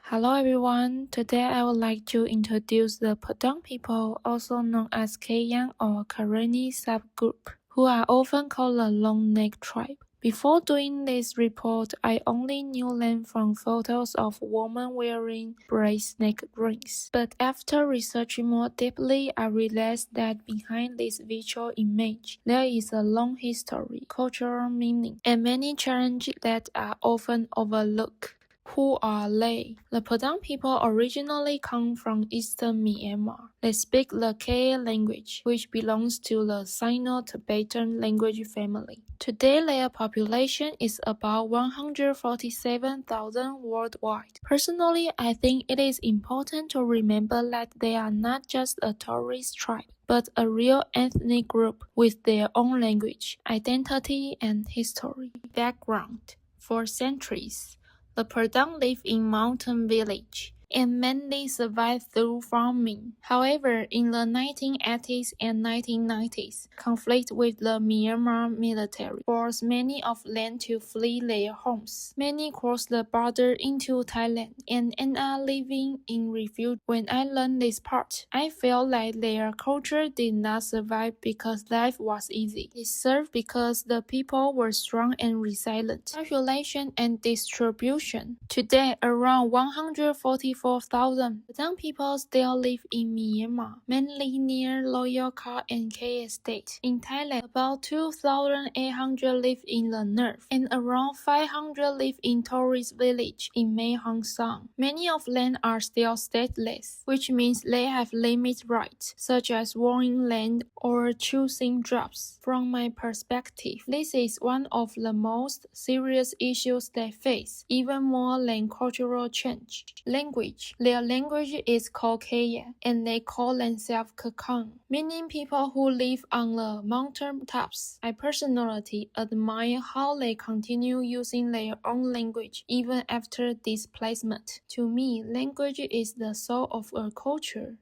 Hello everyone, today I would like to introduce the Padaung people, also known as Kayan or Karenni subgroup, who are often called the long neck tribe. Before doing this report, I only knew them from photos of women wearing bracelet neck rings. But after researching more deeply, I realized that behind this visual image, there is a long history, cultural meaning, and many challenges that are often overlooked. Who are they? The Padaung people originally come from eastern Myanmar. They speak the Kay language, which belongs to the Sino-Tibetan language family. Today, their population is about 147,000 worldwide. Personally, I think it is important to remember that they are not just a tourist tribe, but a real ethnic group with their own language, identity, and history. Background. For centuries, the Padaung live in mountain village and mainly survive through farming. However, in the 1980s and 1990s, conflict with the Myanmar military forced many of them to flee their homes. Many crossed the border into Thailand and ended up living in refuge. When I learned this part, I felt like their culture did not survive because life was easy. It served because the people were strong and resilient. Population and distribution. Today, around 144,000 Padaung people still live in Myanmar, mainly near Loyal Kha and Kay Estate. In Thailand, about 2,800 live in the north, and around 500 live in tourist village in Mae Hong Son. Many of them are still stateless, which means they have limited rights, such as owning land or choosing jobs. From my perspective, this is one of the most serious issues they face, even more than cultural change. Language. Their language is called Kaya, and they call themselves Kakang, meaning people who live on the mountain tops. I personally admire how they continue using their own language even after displacement. To me, language is the soul of a culture.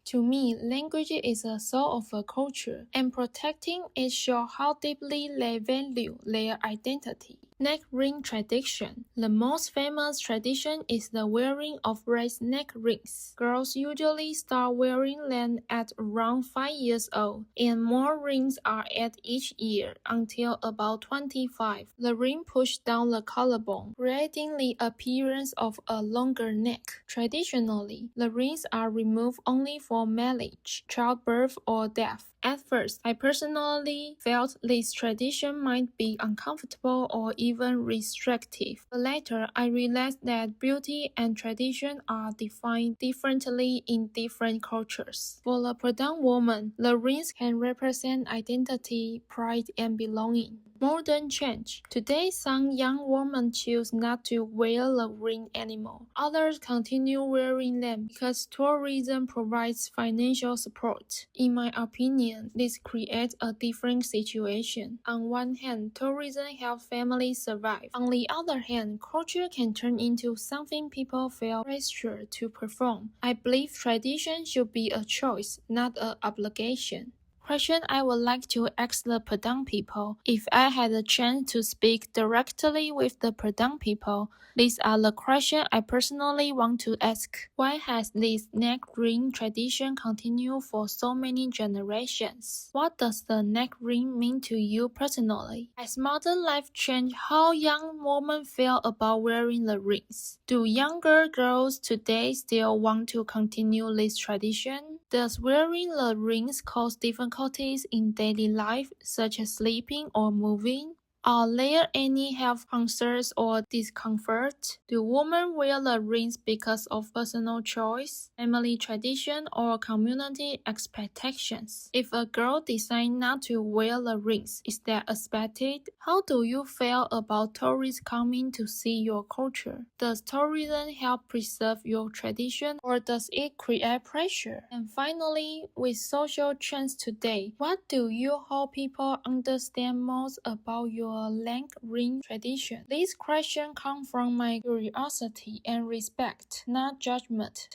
And protecting it shows how deeply they value their identity. Neck ring tradition. The most famous tradition is the wearing of bracelet neck rings. Girls usually start wearing them at around 5 years old, and more rings are added each year until about 25. The ring pushes down the collarbone, creating the appearance of a longer neck. Traditionally, the rings are removed only for marriage, childbirth, or death. At first, I personally felt this tradition might be uncomfortable or even restrictive. But later, I realized that beauty and tradition are defined differently in different cultures. For the Padaung woman, the rings can represent identity, pride, and belonging. Modern change. Today, some young women choose not to wear the ring anymore. Others continue wearing them because tourism provides financial support. In my opinion, this creates a different situation. On one hand, tourism helps families survive. On the other hand, culture can turn into something people feel pressure to perform. I believe tradition should be a choice, not an obligation. Question I would like to ask the Padaung people. If I had a chance to speak directly with the Padaung people, these are the questions I personally want to ask. Why has this neck ring tradition continued for so many generations? What does the neck ring mean to you personally? Has modern life changed how young women feel about wearing the rings? Do younger girls today still want to continue this tradition? Does wearing the rings cause difficulties in daily life, such as sleeping or moving? Are there any health concerns or discomfort? Do women wear the rings because of personal choice, family tradition, or community expectations? If a girl decides not to wear the rings, is that expected? How do you feel about tourists coming to see your culture? Does tourism help preserve your tradition, or does it create pressure? And finally, with social trends today, what do you hope people understand most about your a lingering tradition? This question comes from my curiosity and respect, not judgment.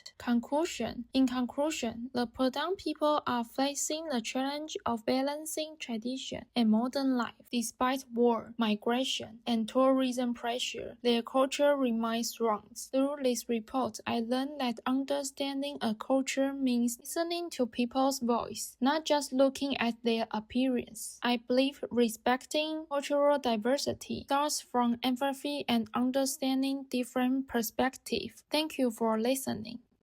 In conclusion, the Padaung people are facing the challenge of balancing tradition and modern life. Despite war, migration, and tourism pressure, their culture remains strong. Through this report, I learned that understanding a culture means listening to people's voice, not just looking at their appearance. I believe respecting cultural diversity starts from empathy and understanding different perspectives. Thank you for listening.